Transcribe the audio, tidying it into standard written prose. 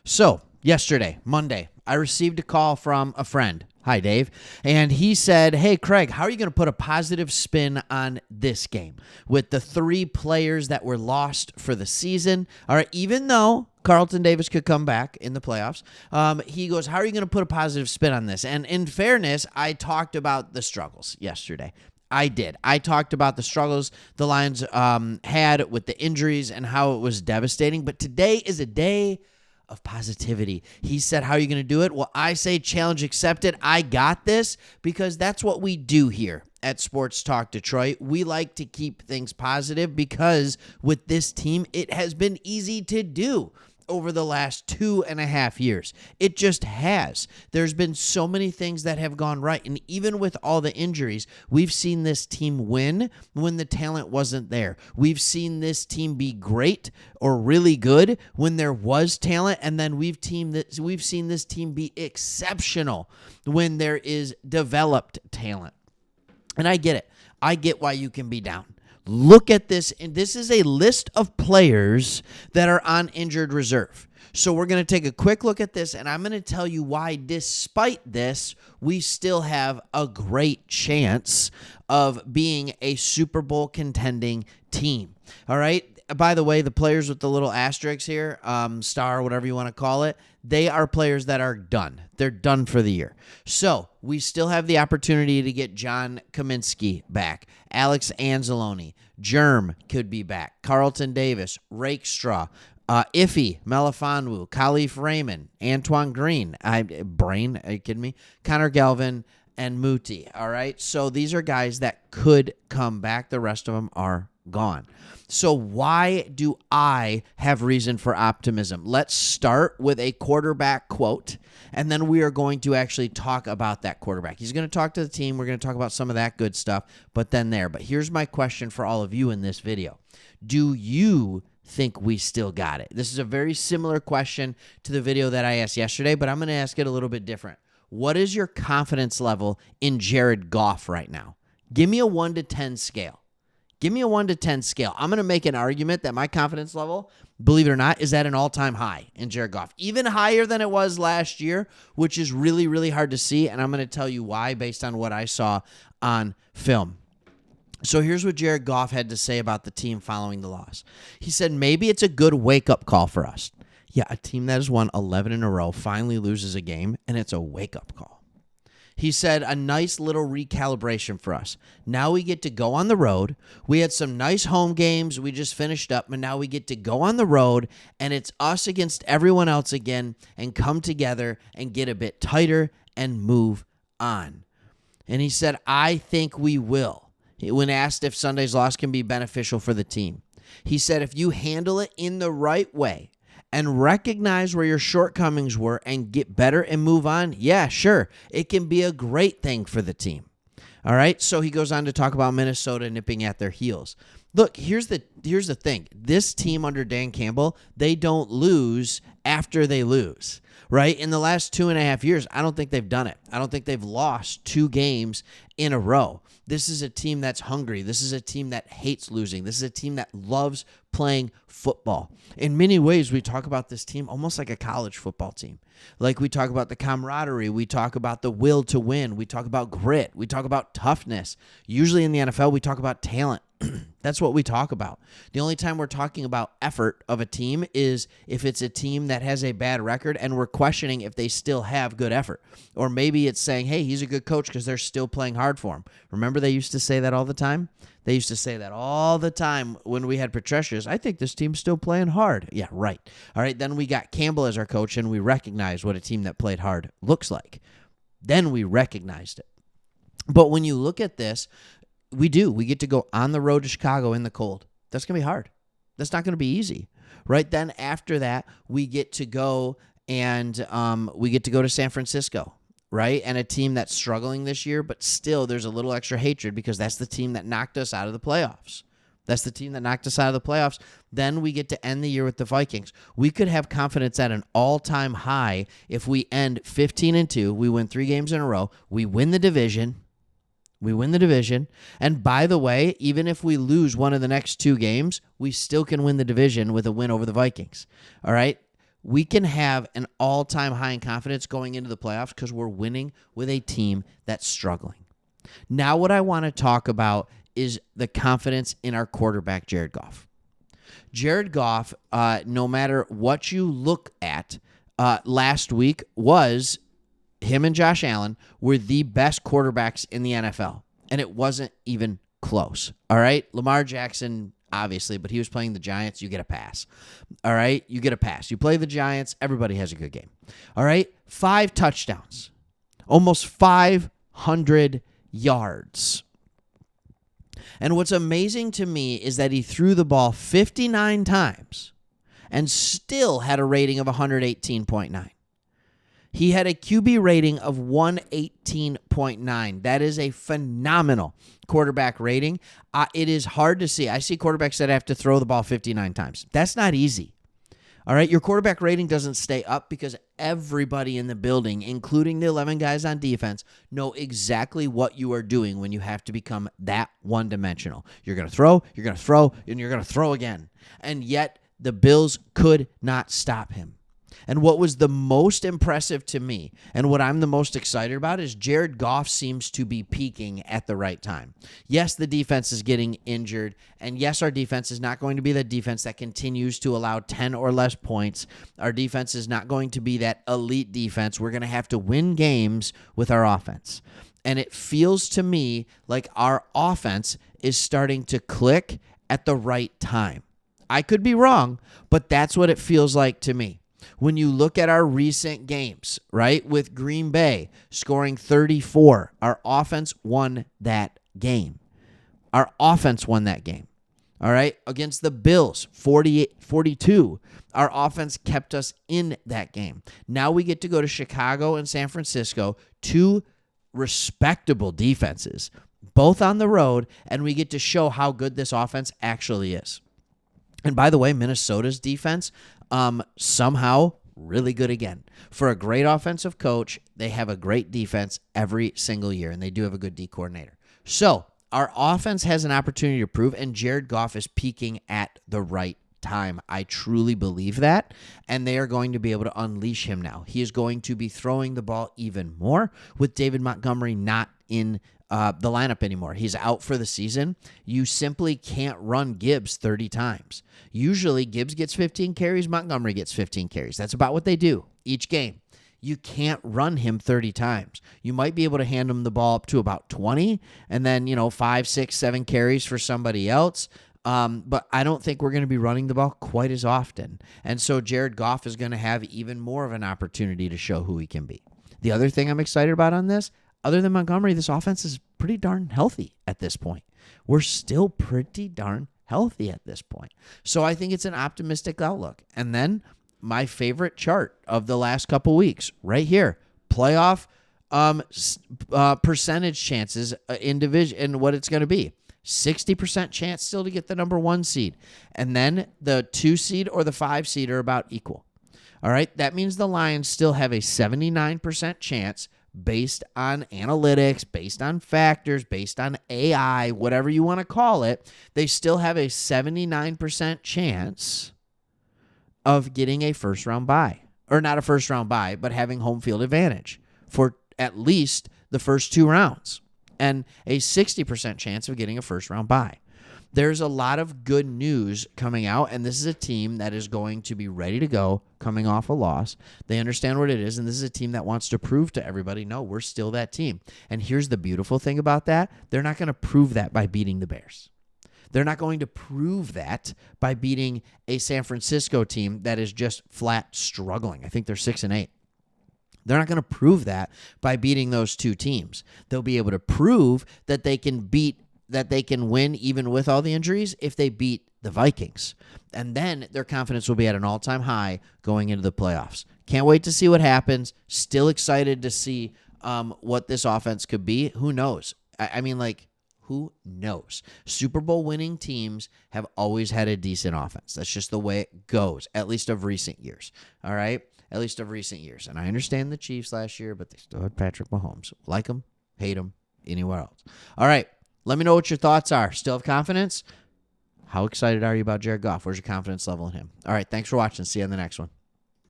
So, yesterday, Monday, I received a call from a friend. Hi, Dave. And he said, hey, Craig, how are you going to put a positive spin on this game with the 3 players that were lost for the season? All right, even though Carlton Davis could come back in the playoffs, he goes, how are you going to put a positive spin on this? And in fairness, I talked about the struggles yesterday. I did. I talked about the struggles the Lions had with the injuries and how it was devastating. But today is a day of positivity. He said, how are you going to do it? Well, I say challenge accepted. I got this, because that's what we do here at Sports Talk Detroit. We like to keep things positive because with this team, it has been easy to do over the last 2.5 years. It just has. There's been so many things that have gone right. And even with all the injuries, we've seen this team win when the talent wasn't there. We've seen this team be great or really good when there was talent. And then we've seen this team be exceptional when there is developed talent. And I get it. I get why you can be down. Look at this. And this is a list of players that are on injured reserve. So we're going to take a quick look at this, and I'm going to tell you why, despite this, we still have a great chance of being a Super Bowl contending team. All right. By the way, the players with the little asterisks here, star, whatever you want to call it, they are players that are done. They're done for the year. So we still have the opportunity to get John Kaminsky back. Alex Anzalone, Germ could be back. Carlton Davis, Rakestraw, Iffy, Melifonwu, Khalif Raymond, Antoine Green, are you kidding me? Connor Galvin, and Muti. All right. So these are guys that could come back. The rest of them are gone. So why do I have reason for optimism? Let's start with a quarterback quote, and then we are going to actually talk about that quarterback. He's going to talk to the team. We're going to talk about some of that good stuff, but here's my question for all of you in this video. Do you think we still got it? This is a very similar question to the video that I asked yesterday, but I'm going to ask it a little bit different. What is your confidence level in Jared Goff right now? Give me a 1 to 10 scale. Give me a 1 to 10 scale. I'm going to make an argument that my confidence level, believe it or not, is at an all-time high in Jared Goff. Even higher than it was last year, which is really, really hard to see, and I'm going to tell you why based on what I saw on film. So here's what Jared Goff had to say about the team following the loss. He said, maybe it's a good wake-up call for us. Yeah, a team that has won 11 in a row finally loses a game, and it's a wake-up call. He said, a nice little recalibration for us. Now we get to go on the road. We had some nice home games. We just finished up, but now we get to go on the road, and it's us against everyone else again and come together and get a bit tighter and move on. And he said, I think we will. When asked if Sunday's loss can be beneficial for the team, he said, if you handle it in the right way, and recognize where your shortcomings were and get better and move on, yeah, sure, it can be a great thing for the team. All right, so he goes on to talk about Minnesota nipping at their heels. Look, here's the thing. This team under Dan Campbell, they don't lose after they lose, right? In the last 2.5 years, I don't think they've done it. I don't think they've lost 2 games in a row. This is a team that's hungry. This is a team that hates losing. This is a team that loves playing football. In many ways, we talk about this team almost like a college football team. Like we talk about the camaraderie. We talk about the will to win. We talk about grit. We talk about toughness. Usually in the NFL, we talk about talent. That's what we talk about. The only time we're talking about effort of a team is if it's a team that has a bad record and we're questioning if they still have good effort. Or maybe it's saying, hey, he's a good coach because they're still playing hard for him. Remember they used to say that all the time? They used to say that all the time when we had Patricia's. I think this team's still playing hard. Yeah, right. All right, then we got Campbell as our coach, and we recognized what a team that played hard looks like. Then we recognized it. But when you look at this, we get to go on the road to Chicago in the cold. That's going to be hard. That's not going to be easy. Right then after that, we get to go to San Francisco. Right? And a team that's struggling this year, but still there's a little extra hatred because that's the team that knocked us out of the playoffs. Then we get to end the year with the Vikings. We could have confidence at an all-time high if we end 15-2. We win 3 games in a row. We win the division. And by the way, even if we lose one of the next 2 games, we still can win the division with a win over the Vikings. All right? we can have an all-time high in confidence going into the playoffs because we're winning with a team that's struggling. Now what I want to talk about is the confidence in our quarterback, Jared Goff. Jared Goff, no matter what you look at, last week was him and Josh Allen were the best quarterbacks in the NFL, and it wasn't even close. All right? Lamar Jackson, obviously, but he was playing the Giants. You get a pass. All right? You get a pass. You play the Giants. Everybody has a good game. All right? 5 touchdowns. Almost 500 yards. And what's amazing to me is that he threw the ball 59 times and still had a rating of 118.9. He had a QB rating of 118.9. That is a phenomenal quarterback rating. It is hard to see. I see quarterbacks that have to throw the ball 59 times. That's not easy. All right, your quarterback rating doesn't stay up because everybody in the building, including the 11 guys on defense, know exactly what you are doing when you have to become that one-dimensional. You're going to throw, and you're going to throw again. And yet, the Bills could not stop him. And what was the most impressive to me, and what I'm the most excited about, is Jared Goff seems to be peaking at the right time. Yes, the defense is getting injured, and yes, our defense is not going to be the defense that continues to allow 10 or less points. Our defense is not going to be that elite defense. We're going to have to win games with our offense. And it feels to me like our offense is starting to click at the right time. I could be wrong, but that's what it feels like to me. When you look at our recent games, right, with Green Bay scoring 34, our offense won that game. Our offense won that game. All right, against the Bills, 48-42, our offense kept us in that game. Now we get to go to Chicago and San Francisco, 2 respectable defenses, both on the road, and we get to show how good this offense actually is. And by the way, Minnesota's defense, somehow really good again. For a great offensive coach, they have a great defense every single year, and they do have a good D coordinator. So our offense has an opportunity to prove, and Jared Goff is peaking at the right time. I truly believe that, and they are going to be able to unleash him now. He is going to be throwing the ball even more with David Montgomery not in the lineup anymore. He's out for the season. You simply can't run Gibbs 30 times. Usually Gibbs gets 15 carries, Montgomery gets 15 carries. That's about what they do each game. You can't run him 30 times. You might be able to hand him the ball up to about 20 and then, 5, 6, 7 carries for somebody else. But I don't think we're going to be running the ball quite as often. And so Jared Goff is going to have even more of an opportunity to show who he can be. The other thing I'm excited about on this, other than Montgomery, this offense is pretty darn healthy at this point. We're still pretty darn healthy at this point. So I think it's an optimistic outlook. And then my favorite chart of the last couple weeks, right here, playoff percentage chances in division and what it's going to be. 60% chance still to get the number 1 seed. And then the 2 seed or the 5 seed are about equal. All right, that means the Lions still have a 79% chance based on analytics, based on factors, based on AI, whatever you want to call it. They still have a 79% chance of getting a first-round bye. Or not a first-round bye, but having home field advantage for at least the first 2 rounds. And a 60% chance of getting a first-round bye. There's a lot of good news coming out, and this is a team that is going to be ready to go coming off a loss. They understand what it is, and this is a team that wants to prove to everybody, no, we're still that team. And here's the beautiful thing about that. They're not going to prove that by beating the Bears. They're not going to prove that by beating a San Francisco team that is just flat struggling. I think they're 6-8. They're not going to prove that by beating those 2 teams. They'll be able to prove that they can win even with all the injuries if they beat the Vikings. And then their confidence will be at an all-time high going into the playoffs. Can't wait to see what happens. Still excited to see what this offense could be. Who knows? Who knows? Super Bowl winning teams have always had a decent offense. That's just the way it goes, at least of recent years. All right? At least of recent years. And I understand the Chiefs last year, but they still had Patrick Mahomes. Like him, hate him, anywhere else. All right. Let me know what your thoughts are. Still have confidence? How excited are you about Jared Goff? Where's your confidence level in him? All right. Thanks for watching. See you on the next one.